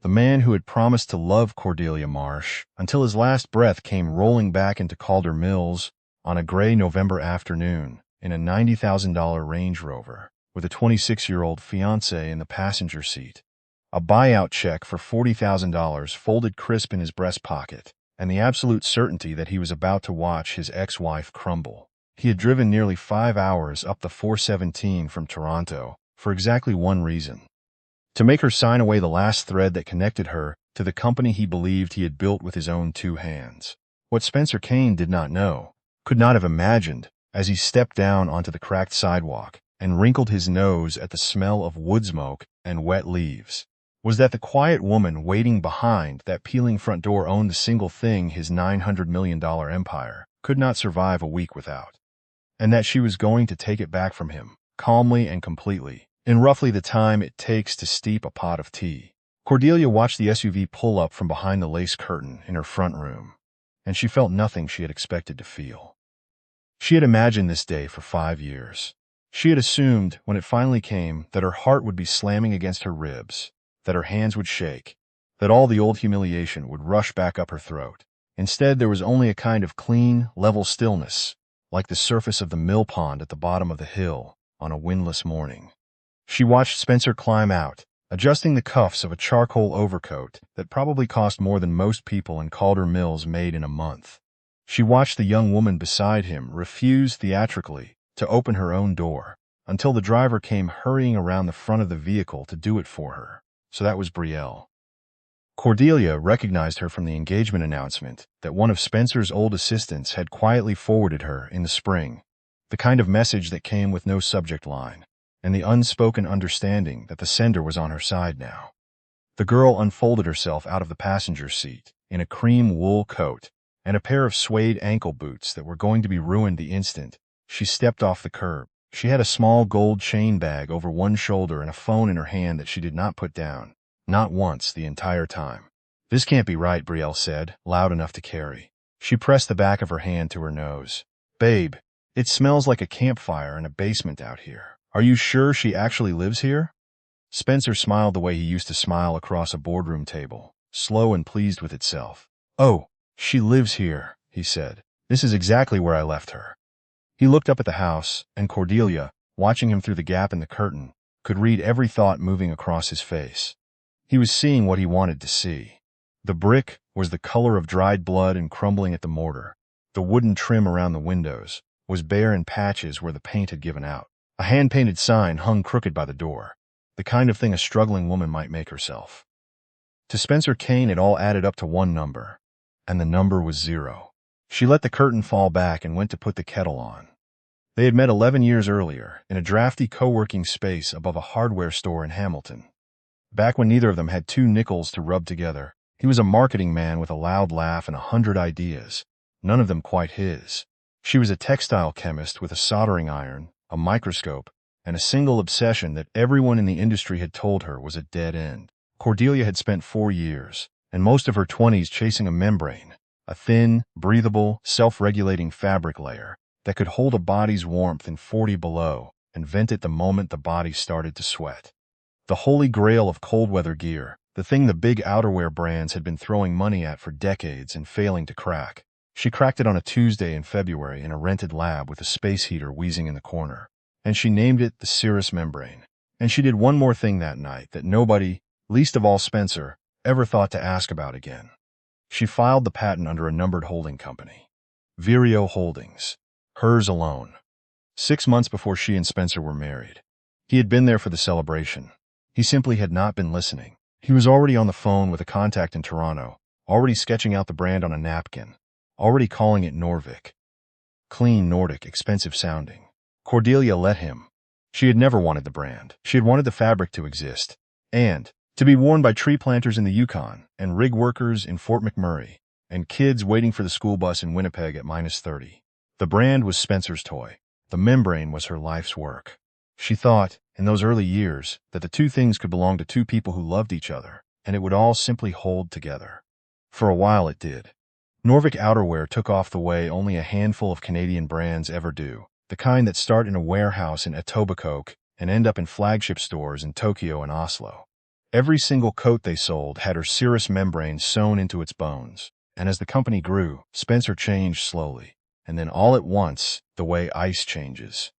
the man who had promised to love Cordelia Marsh until his last breath came rolling back into Calder Mills on a gray November afternoon in a $90,000 Range Rover with a 26-year-old fiancée in the passenger seat. A buyout check for $40,000 folded crisp in his breast pocket, and the absolute certainty that he was about to watch his ex-wife crumble. He had driven nearly 5 hours up the 417 from Toronto for exactly one reason: to make her sign away the last thread that connected her to the company he believed he had built with his own 2 hands. What Spencer Kane did not know, could not have imagined, as he stepped down onto the cracked sidewalk and wrinkled his nose at the smell of wood smoke and wet leaves, was that the quiet woman waiting behind that peeling front door owned the single thing his $900 million empire could not survive a week without, and that she was going to take it back from him, calmly and completely, in roughly the time it takes to steep a pot of tea. Cordelia watched the SUV pull up from behind the lace curtain in her front room, and she felt nothing she had expected to feel. She had imagined this day for 5 years. She had assumed, when it finally came, that her heart would be slamming against her ribs, that her hands would shake, that all the old humiliation would rush back up her throat. Instead, there was only a kind of clean, level stillness, like the surface of the mill pond at the bottom of the hill on a windless morning. She watched Spencer climb out, adjusting the cuffs of a charcoal overcoat that probably cost more than most people in Calder Mills made in a month. She watched the young woman beside him refuse theatrically to open her own door until the driver came hurrying around the front of the vehicle to do it for her. So that was Brielle. Cordelia recognized her from the engagement announcement that one of Spencer's old assistants had quietly forwarded her in the spring, the kind of message that came with no subject line, and the unspoken understanding that the sender was on her side now. The girl unfolded herself out of the passenger seat in a cream wool coat and a pair of suede ankle boots that were going to be ruined the instant she stepped off the curb. She had a small gold chain bag over one shoulder and a phone in her hand that she did not put down, not once the entire time. "This can't be right," Brielle said, loud enough to carry. She pressed the back of her hand to her nose. "Babe, it smells like a campfire in a basement out here. Are you sure she actually lives here?" Spencer smiled the way he used to smile across a boardroom table, slow and pleased with itself. "Oh, she lives here," he said. "This is exactly where I left her." He looked up at the house, and Cordelia, watching him through the gap in the curtain, could read every thought moving across his face. He was seeing what he wanted to see. The brick was the color of dried blood and crumbling at the mortar. The wooden trim around the windows was bare in patches where the paint had given out. A hand-painted sign hung crooked by the door, the kind of thing a struggling woman might make herself. To Spencer Kane, it all added up to one number, and the number was 0. She let the curtain fall back and went to put the kettle on. They had met 11 years earlier in a drafty co-working space above a hardware store in Hamilton. Back when neither of them had 2 nickels to rub together, he was a marketing man with a loud laugh and 100 ideas, none of them quite his. She was a textile chemist with a soldering iron, a microscope, and a single obsession that everyone in the industry had told her was a dead end. Cordelia had spent 4 years, and most of her 20s chasing a membrane, a thin, breathable, self-regulating fabric layer that could hold a body's warmth in 40 below and vent it the moment the body started to sweat. The holy grail of cold weather gear, the thing the big outerwear brands had been throwing money at for decades and failing to crack. She cracked it on a Tuesday in February in a rented lab with a space heater wheezing in the corner, and she named it the Cirrus membrane. And she did one more thing that night that nobody, least of all Spencer, ever thought to ask about again. She filed the patent under a numbered holding company. Vireo Holdings. Hers alone. 6 months before she and Spencer were married. He had been there for the celebration. He simply had not been listening. He was already on the phone with a contact in Toronto, already sketching out the brand on a napkin, already calling it Norvik. Clean, Nordic, expensive sounding. Cordelia let him. She had never wanted the brand. She had wanted the fabric to exist, and to be worn by tree planters in the Yukon, and rig workers in Fort McMurray, and kids waiting for the school bus in Winnipeg at -30. The brand was Spencer's toy. The membrane was her life's work. She thought, in those early years, that the 2 things could belong to 2 people who loved each other, and it would all simply hold together. For a while it did. Norvik outerwear took off the way only a handful of Canadian brands ever do, the kind that start in a warehouse in Etobicoke and end up in flagship stores in Tokyo and Oslo. Every single coat they sold had her serous membrane sewn into its bones. And as the company grew, Spencer changed slowly. And then all at once, the way ice changes.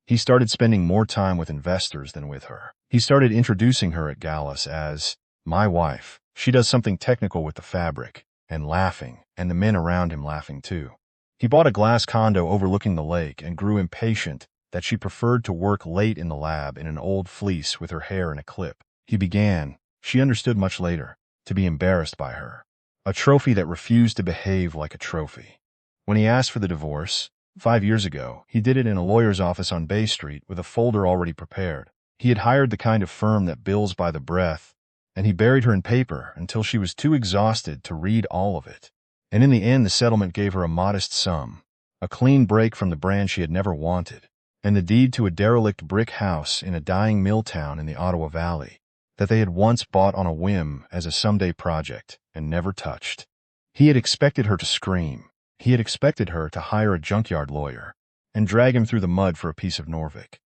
He started spending more time with investors than with her. He started introducing her at galas as, my wife. She does something technical with the fabric. And laughing, and the men around him laughing too. He bought a glass condo overlooking the lake and grew impatient that she preferred to work late in the lab in an old fleece with her hair in a clip. He began, she understood much later, to be embarrassed by her. A trophy that refused to behave like a trophy. When he asked for the divorce, 5 years ago, he did it in a lawyer's office on Bay Street with a folder already prepared. He had hired the kind of firm that bills by the breath, and he buried her in paper until she was too exhausted to read all of it. And in the end, the settlement gave her a modest sum, a clean break from the brand she had never wanted, and the deed to a derelict brick house in a dying mill town in the Ottawa Valley that they had once bought on a whim as a someday project and never touched. He had expected her to scream. He had expected her to hire a junkyard lawyer and drag him through the mud for a piece of Norvik.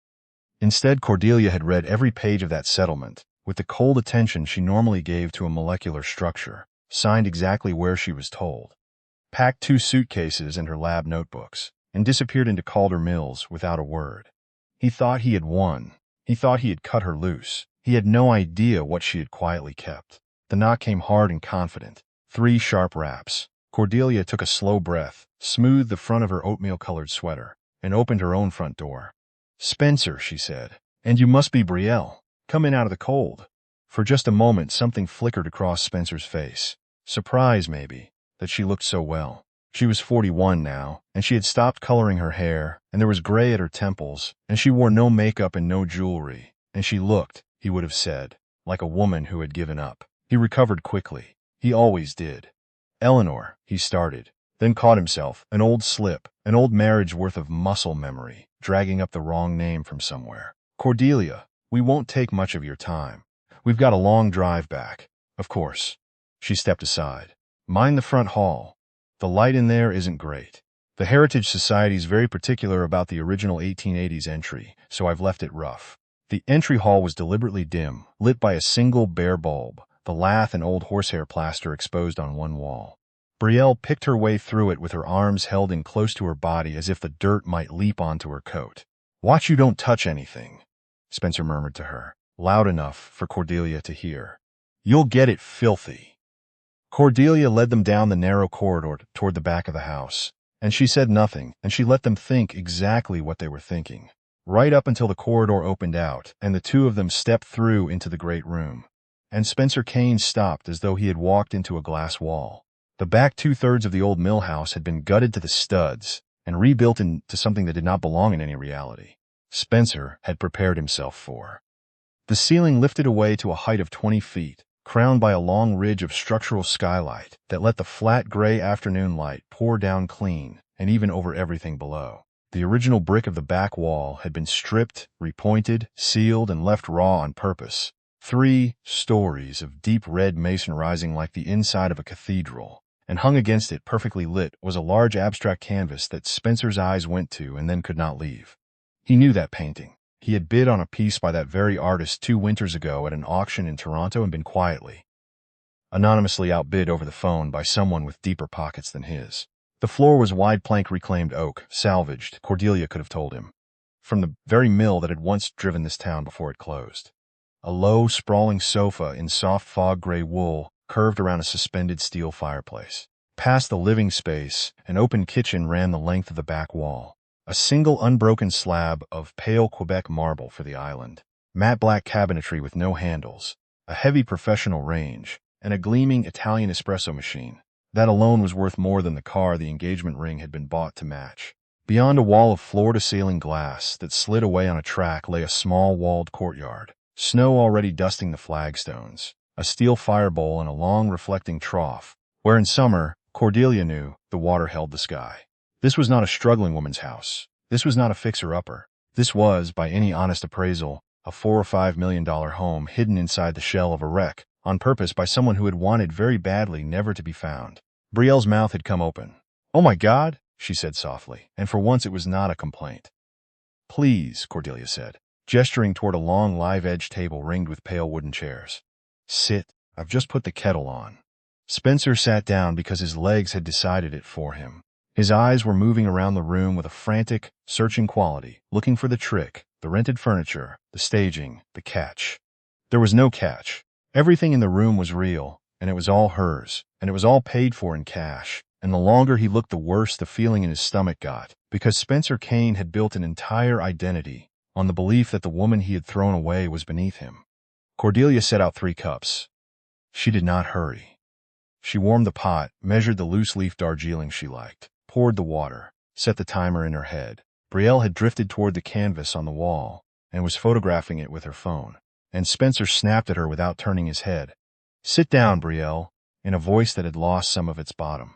Instead, Cordelia had read every page of that settlement with the cold attention she normally gave to a molecular structure, signed exactly where she was told, packed 2 suitcases and her lab notebooks, and disappeared into Calder Mills without a word. He thought he had won. He thought he had cut her loose. He had no idea what she had quietly kept. The knock came hard and confident. 3 sharp raps. Cordelia took a slow breath, smoothed the front of her oatmeal-colored sweater, and opened her own front door. Spencer, she said, and you must be Brielle. Come in out of the cold. For just a moment, something flickered across Spencer's face. Surprise, maybe, that she looked so well. She was 41 now, and she had stopped coloring her hair, and there was gray at her temples, and she wore no makeup and no jewelry, and she looked, he would have said, like a woman who had given up. He recovered quickly. He always did. Eleanor, he started, then caught himself, an old slip, an old marriage worth of muscle memory, dragging up the wrong name from somewhere. Cordelia, we won't take much of your time. We've got a long drive back. Of course. She stepped aside. Mind the front hall. The light in there isn't great. The Heritage Society's very particular about the original 1880s entry, so I've left it rough. The entry hall was deliberately dim, lit by a single bare bulb, the lath and old horsehair plaster exposed on one wall. Brielle picked her way through it with her arms held in close to her body as if the dirt might leap onto her coat. Watch you don't touch anything, Spencer murmured to her, loud enough for Cordelia to hear. You'll get it filthy. Cordelia led them down the narrow corridor toward the back of the house, and she said nothing, and she let them think exactly what they were thinking, right up until the corridor opened out, and the two of them stepped through into the great room. And Spencer Kane stopped as though he had walked into a glass wall. The back 2/3 of the old mill house had been gutted to the studs and rebuilt into something that did not belong in any reality. Spencer had prepared himself for. The ceiling lifted away to a height of 20 feet, crowned by a long ridge of structural skylight that let the flat gray afternoon light pour down clean and even over everything below. The original brick of the back wall had been stripped, repointed, sealed, and left raw on purpose. 3 stories of deep red mason rising like the inside of a cathedral, and hung against it, perfectly lit, was a large abstract canvas that Spencer's eyes went to and then could not leave. He knew that painting. He had bid on a piece by that very artist 2 winters ago at an auction in Toronto and been quietly, anonymously outbid over the phone by someone with deeper pockets than his. The floor was wide plank reclaimed oak, salvaged, Cordelia could have told him, from the very mill that had once driven this town before it closed. A low, sprawling sofa in soft fog-gray wool curved around a suspended steel fireplace. Past the living space, an open kitchen ran the length of the back wall. A single unbroken slab of pale Quebec marble for the island, matte black cabinetry with no handles, a heavy professional range, and a gleaming Italian espresso machine. That alone was worth more than the car the engagement ring had been bought to match. Beyond a wall of floor-to-ceiling glass that slid away on a track lay a small walled courtyard, snow already dusting the flagstones, a steel fire bowl and a long reflecting trough, where in summer, Cordelia knew, the water held the sky. This was not a struggling woman's house. This was not a fixer-upper. This was, by any honest appraisal, a $4 or $5 million home hidden inside the shell of a wreck, on purpose by someone who had wanted very badly never to be found. Brielle's mouth had come open. "Oh my God," she said softly, and for once it was not a complaint. "Please," Cordelia said, gesturing toward a long live-edge table ringed with pale wooden chairs. Sit. I've just put the kettle on. Spencer sat down because his legs had decided it for him. His eyes were moving around the room with a frantic, searching quality, looking for the trick, the rented furniture, the staging, the catch. There was no catch. Everything in the room was real, and it was all hers, and it was all paid for in cash. And the longer he looked, the worse the feeling in his stomach got, because Spencer Kane had built an entire identity on the belief that the woman he had thrown away was beneath him. Cordelia set out 3 cups. She did not hurry. She warmed the pot, measured the loose-leaf Darjeeling she liked, poured the water, set the timer in her head. Brielle had drifted toward the canvas on the wall and was photographing it with her phone, and Spencer snapped at her without turning his head. "Sit down, Brielle," in a voice that had lost some of its bottom.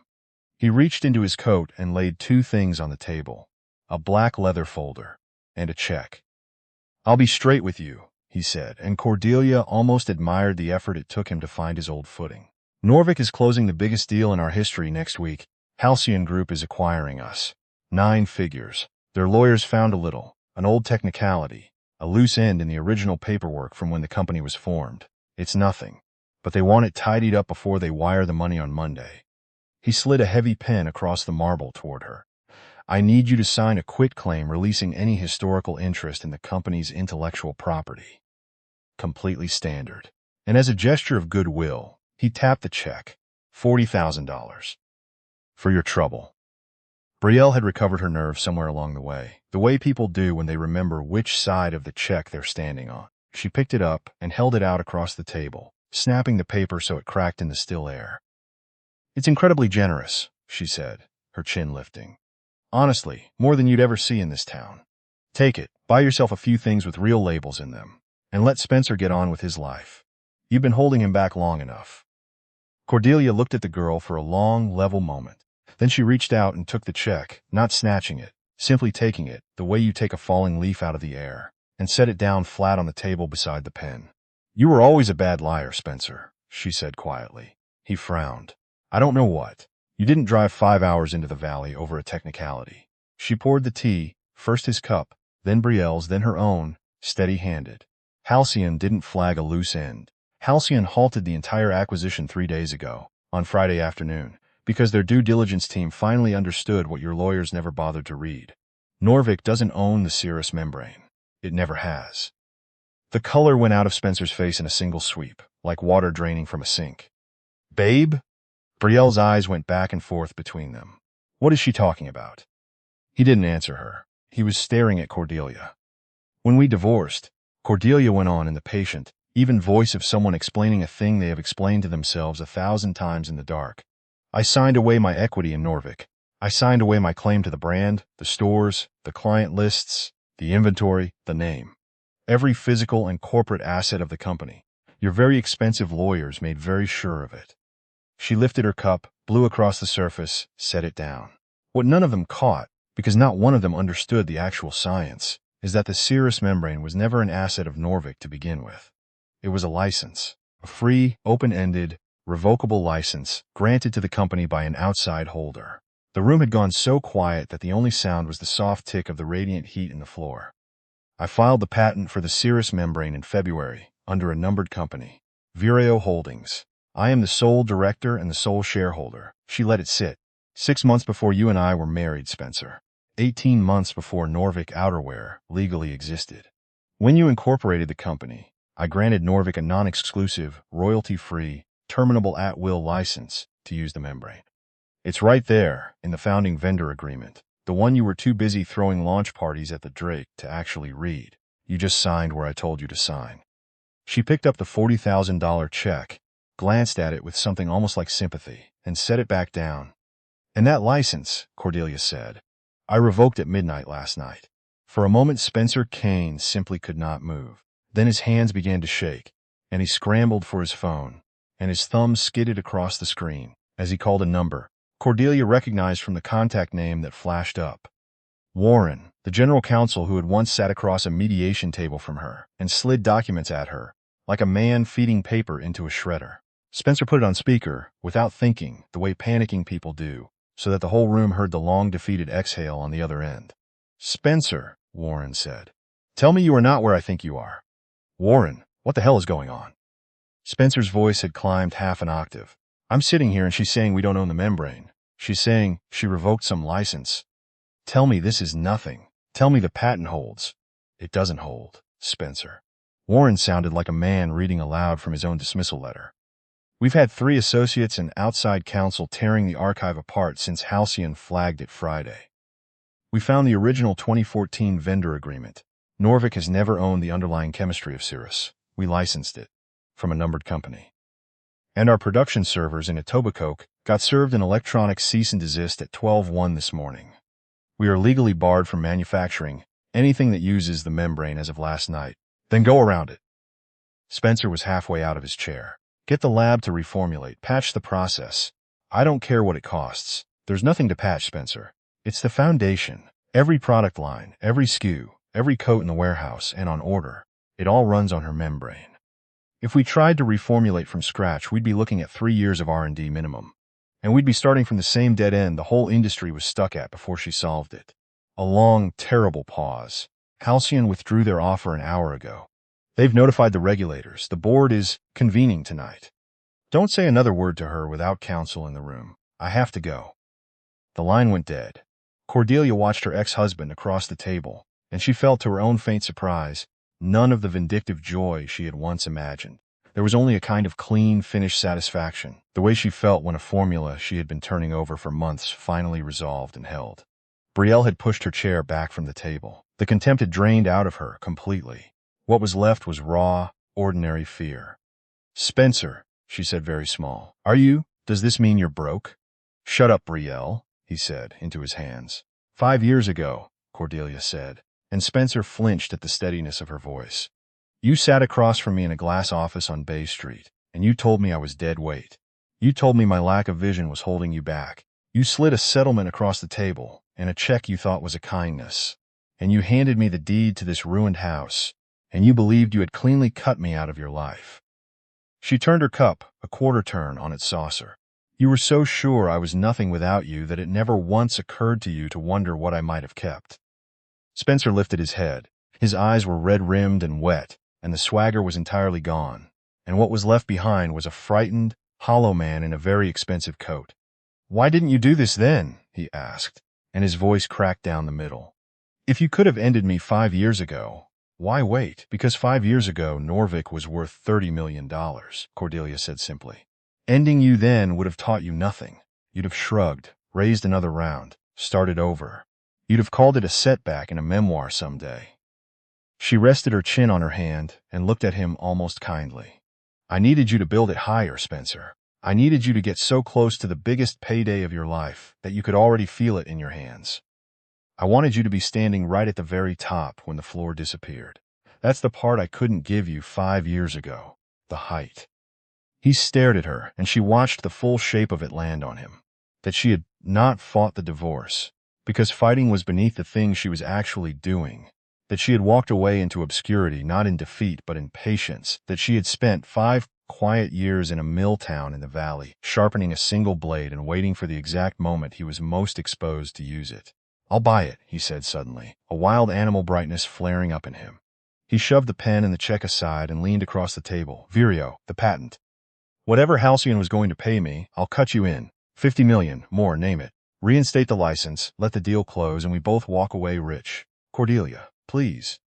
He reached into his coat and laid 2 things on the table, a black leather folder and a check. "I'll be straight with you," he said, and Cordelia almost admired the effort it took him to find his old footing. "Norvik is closing the biggest deal in our history next week. Halcyon Group is acquiring us. 9 figures. Their lawyers found an old technicality, a loose end in the original paperwork from when the company was formed. It's nothing, but they want it tidied up before they wire the money on Monday." He slid a heavy pen across the marble toward her. "I need you to sign a quitclaim releasing any historical interest in the company's intellectual property." Completely standard. And as a gesture of goodwill, he tapped the check. $40,000. "For your trouble." Brielle had recovered her nerve somewhere along the way people do when they remember which side of the check they're standing on. She picked it up and held it out across the table, snapping the paper so it cracked in the still air. "It's incredibly generous," she said, her chin lifting. "Honestly, more than you'd ever see in this town. Take it, buy yourself a few things with real labels in them, and let Spencer get on with his life. You've been holding him back long enough." Cordelia looked at the girl for a long, level moment. Then she reached out and took the check, not snatching it, simply taking it, the way you take a falling leaf out of the air, and set it down flat on the table beside the pen. "You were always a bad liar, Spencer," she said quietly. He frowned. "I don't know what. You didn't drive 5 hours into the valley over a technicality." She poured the tea, first his cup, then Brielle's, then her own, steady-handed. "Halcyon didn't flag a loose end. Halcyon halted the entire acquisition 3 days ago, on Friday afternoon, because their due diligence team finally understood what your lawyers never bothered to read. Norvik doesn't own the serous membrane. It never has." The color went out of Spencer's face in a single sweep, like water draining from a sink. "Babe?" Brielle's eyes went back and forth between them. "What is she talking about?" He didn't answer her. He was staring at Cordelia. "When we divorced," Cordelia went on in the patient, even voice of someone explaining a thing they have explained to themselves 1,000 times in the dark, "I signed away my equity in Norvik. I signed away my claim to the brand, the stores, the client lists, the inventory, the name. Every physical and corporate asset of the company. Your very expensive lawyers made very sure of it." She lifted her cup, blew across the surface, set it down. What none of them caught, because not one of them understood the actual science, is that the serous membrane was never an asset of Norvik to begin with. It was a license, a free, open-ended, revocable license granted to the company by an outside holder. The room had gone so quiet that the only sound was the soft tick of the radiant heat in the floor. "I filed the patent for the serous membrane in February, under a numbered company, Vireo Holdings. I am the sole director and the sole shareholder." She let it sit. "6 months before you and I were married, Spencer. 18 months before Norvik Outerwear legally existed. When you incorporated the company, I granted Norvik a non-exclusive, royalty-free, terminable at-will license to use the membrane. It's right there in the founding vendor agreement, the one you were too busy throwing launch parties at the Drake to actually read. You just signed where I told you to sign." She picked up the $40,000 check, glanced at it with something almost like sympathy, and set it back down. "And that license," Cordelia said, "I revoked at midnight last night." For a moment Spencer Kane simply could not move. Then his hands began to shake, and he scrambled for his phone, and his thumbs skidded across the screen as he called a number Cordelia recognized from the contact name that flashed up. Warren, the general counsel who had once sat across a mediation table from her and slid documents at her, like a man feeding paper into a shredder. Spencer put it on speaker, without thinking, the way panicking people do, so that the whole room heard the long defeated exhale on the other end. "Spencer," Warren said, "tell me you are not where I think you are." "Warren, what the hell is going on?" Spencer's voice had climbed half an octave. I'm sitting here and she's saying we don't own the membrane. She's saying she revoked some license. Tell me this is nothing. Tell me the patent holds. It doesn't hold, Spencer. Warren sounded like a man reading aloud from his own dismissal letter. We've had 3 associates and outside counsel tearing the archive apart since Halcyon flagged it Friday. We found the original 2014 vendor agreement. Norvik has never owned the underlying chemistry of Cirrus. We licensed it from a numbered company. And our production servers in Etobicoke got served an electronic cease and desist at 12:01 this morning. We are legally barred from manufacturing anything that uses the membrane as of last night. Then go around it. Spencer was halfway out of his chair. Get the lab to reformulate, patch the process. I don't care what it costs. There's nothing to patch, Spencer. It's the foundation. Every product line, every SKU, every coat in the warehouse and on order, it all runs on her membrane. If we tried to reformulate from scratch, we'd be looking at 3 years of R&D minimum. And we'd be starting from the same dead end the whole industry was stuck at before she solved it. A long, terrible pause. Halcyon withdrew their offer an hour ago. They've notified the regulators. The board is convening tonight. Don't say another word to her without counsel in the room. I have to go. The line went dead. Cordelia watched her ex-husband across the table, and she felt to her own faint surprise none of the vindictive joy she had once imagined. There was only a kind of clean, finished satisfaction, the way she felt when a formula she had been turning over for months finally resolved and held. Brielle had pushed her chair back from the table. The contempt had drained out of her completely. What was left was raw, ordinary fear. Spencer, she said very small. Does this mean you're broke? Shut up, Brielle, he said into his hands. 5 years ago, Cordelia said, and Spencer flinched at the steadiness of her voice. You sat across from me in a glass office on Bay Street, and you told me I was dead weight. You told me my lack of vision was holding you back. You slid a settlement across the table, and a check you thought was a kindness. And you handed me the deed to this ruined house, and you believed you had cleanly cut me out of your life. She turned her cup, a quarter turn, on its saucer. You were so sure I was nothing without you that it never once occurred to you to wonder what I might have kept. Spencer lifted his head. His eyes were red-rimmed and wet, and the swagger was entirely gone, and what was left behind was a frightened, hollow man in a very expensive coat. Why didn't you do this then? He asked, and his voice cracked down the middle. If you could have ended me 5 years ago, why wait? Because 5 years ago, Norvik was worth $30 million, Cordelia said simply. Ending you then would have taught you nothing. You'd have shrugged, raised another round, started over. You'd have called it a setback in a memoir someday. She rested her chin on her hand and looked at him almost kindly. I needed you to build it higher, Spencer. I needed you to get so close to the biggest payday of your life that you could already feel it in your hands. I wanted you to be standing right at the very top when the floor disappeared. That's the part I couldn't give you 5 years ago, the height. He stared at her, and she watched the full shape of it land on him. That she had not fought the divorce, because fighting was beneath the thing she was actually doing. That she had walked away into obscurity, not in defeat but in patience. That she had spent 5 quiet years in a mill town in the valley, sharpening a single blade and waiting for the exact moment he was most exposed to use it. I'll buy it, he said suddenly, a wild animal brightness flaring up in him. He shoved the pen and the check aside and leaned across the table. Vireo, the patent. Whatever Halcyon was going to pay me, I'll cut you in. 50 million, more, name it. Reinstate the license, let the deal close, and we both walk away rich. Cordelia, please.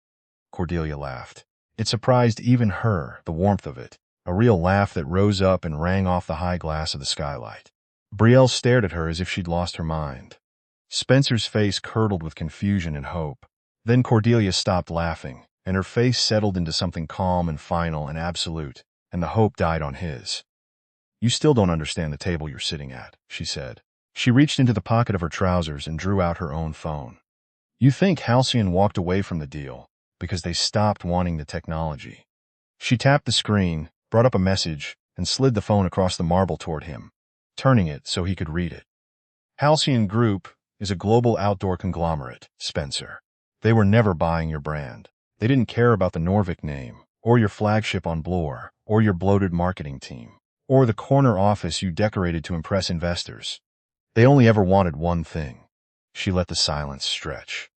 Cordelia laughed. It surprised even her, the warmth of it. A real laugh that rose up and rang off the high glass of the skylight. Brielle stared at her as if she'd lost her mind. Spencer's face curdled with confusion and hope. Then Cordelia stopped laughing, and her face settled into something calm and final and absolute, and the hope died on his. You still don't understand the table you're sitting at, she said. She reached into the pocket of her trousers and drew out her own phone. You think Halcyon walked away from the deal because they stopped wanting the technology. She tapped the screen, brought up a message, and slid the phone across the marble toward him, turning it so he could read it. Halcyon Group is a global outdoor conglomerate, Spencer. They were never buying your brand. They didn't care about the Norvik name, or your flagship on Bloor, or your bloated marketing team, or the corner office you decorated to impress investors. They only ever wanted one thing. She let the silence stretch.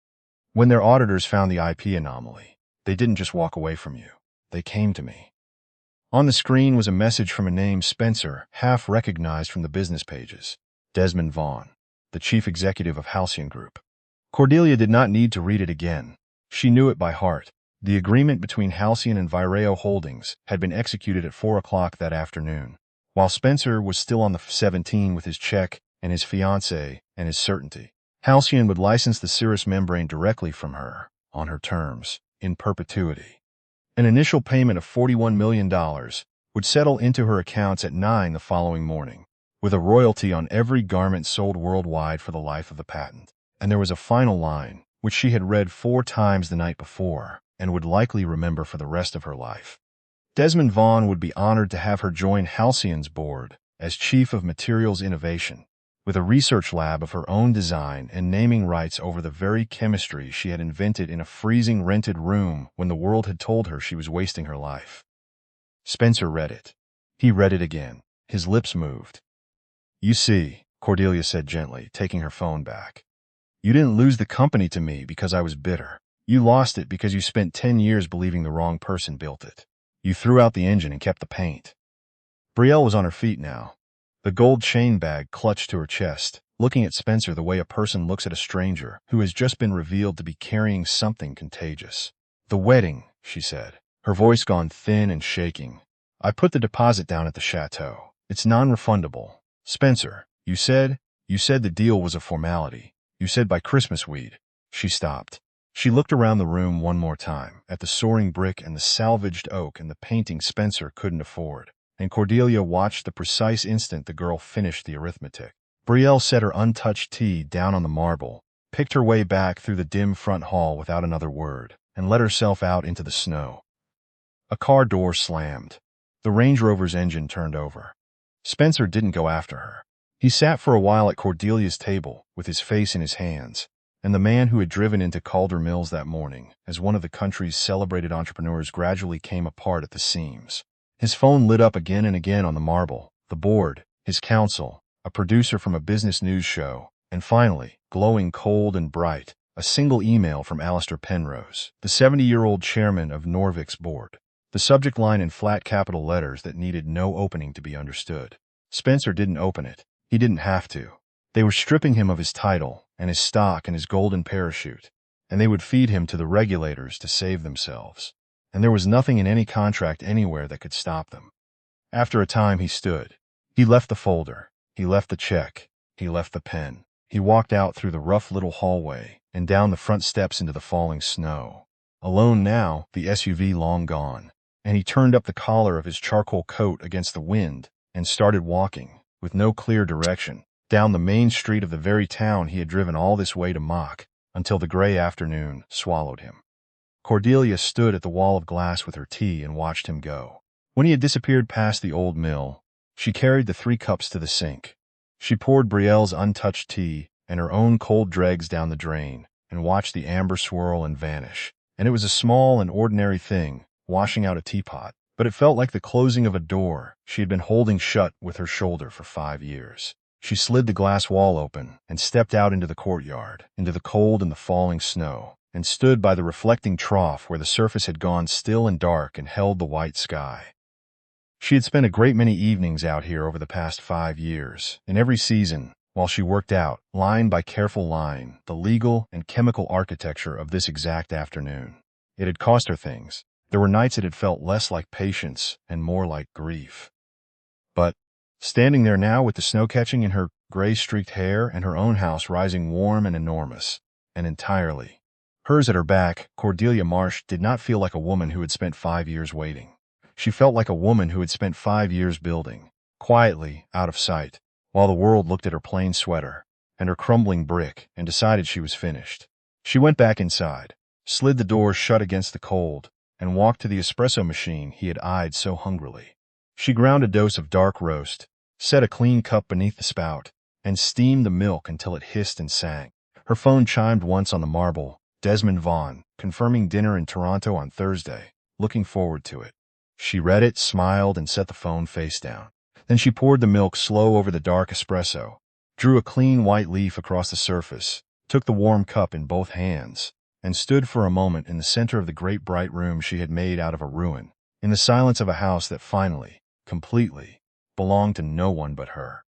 When their auditors found the IP anomaly, they didn't just walk away from you. They came to me. On the screen was a message from a name Spencer half recognized from the business pages. Desmond Vaughn, the chief executive of Halcyon Group. Cordelia did not need to read it again. She knew it by heart. The agreement between Halcyon and Vireo Holdings had been executed at 4 o'clock that afternoon. While Spencer was still on the 17 with his cheque and his fiancée and his certainty, Halcyon would license the serous membrane directly from her, on her terms, in perpetuity. An initial payment of $41 million would settle into her accounts at 9 the following morning, with a royalty on every garment sold worldwide for the life of the patent. And there was a final line, which she had read 4 times the night before, and would likely remember for the rest of her life. Desmond Vaughn would be honored to have her join Halcyon's board as Chief of Materials Innovation, with a research lab of her own design and naming rights over the very chemistry she had invented in a freezing rented room when the world had told her she was wasting her life. Spencer read it. He read it again. His lips moved. "You see," Cordelia said gently, taking her phone back. "You didn't lose the company to me because I was bitter. You lost it because you spent 10 years believing the wrong person built it. You threw out the engine and kept the paint." Brielle was on her feet now, the gold chain bag clutched to her chest, looking at Spencer the way a person looks at a stranger who has just been revealed to be carrying something contagious. "The wedding," she said, her voice gone thin and shaking. "I put the deposit down at the chateau. It's non-refundable. Spencer, you said the deal was a formality. You said by Christmas we'd—" She stopped. She looked around the room one more time, at the soaring brick and the salvaged oak and the painting Spencer couldn't afford. And Cordelia watched the precise instant the girl finished the arithmetic. Brielle set her untouched tea down on the marble, picked her way back through the dim front hall without another word, and let herself out into the snow. A car door slammed. The Range Rover's engine turned over. Spencer didn't go after her. He sat for a while at Cordelia's table, with his face in his hands, and the man who had driven into Calder Mills that morning as one of the country's celebrated entrepreneurs gradually came apart at the seams. His phone lit up again and again on the marble, the board, his counsel, a producer from a business news show, and finally, glowing cold and bright, a single email from Alistair Penrose, the 70-year-old chairman of Norvik's board. The subject line in flat capital letters that needed no opening to be understood. Spencer didn't open it. He didn't have to. They were stripping him of his title and his stock and his golden parachute, and they would feed him to the regulators to save themselves. And there was nothing in any contract anywhere that could stop them. After a time he stood. He left the folder. He left the check. He left the pen. He walked out through the rough little hallway and down the front steps into the falling snow. Alone now, the SUV long gone, and he turned up the collar of his charcoal coat against the wind and started walking, with no clear direction, down the main street of the very town he had driven all this way to mock, until the gray afternoon swallowed him. Cordelia stood at the wall of glass with her tea and watched him go. When he had disappeared past the old mill, she carried the 3 cups to the sink. She poured Brielle's untouched tea and her own cold dregs down the drain and watched the amber swirl and vanish. And it was a small and ordinary thing, washing out a teapot, but it felt like the closing of a door she had been holding shut with her shoulder for 5 years. She slid the glass wall open and stepped out into the courtyard, into the cold and the falling snow, and stood by the reflecting trough where the surface had gone still and dark and held the white sky. She had spent a great many evenings out here over the past 5 years, and every season, while she worked out, line by careful line, the legal and chemical architecture of this exact afternoon. It had cost her things. There were nights it had felt less like patience and more like grief. But, standing there now with the snow catching in her gray-streaked hair and her own house rising warm and enormous, and entirely hers at her back, Cordelia Marsh did not feel like a woman who had spent 5 years waiting. She felt like a woman who had spent 5 years building, quietly, out of sight, while the world looked at her plain sweater and her crumbling brick and decided she was finished. She went back inside, slid the door shut against the cold, and walked to the espresso machine he had eyed so hungrily. She ground a dose of dark roast, set a clean cup beneath the spout, and steamed the milk until it hissed and sang. Her phone chimed once on the marble. Desmond Vaughn, confirming dinner in Toronto on Thursday, looking forward to it. She read it, smiled, and set the phone face down. Then she poured the milk slow over the dark espresso, drew a clean white leaf across the surface, took the warm cup in both hands, and stood for a moment in the center of the great bright room she had made out of a ruin, in the silence of a house that finally, completely, belonged to no one but her.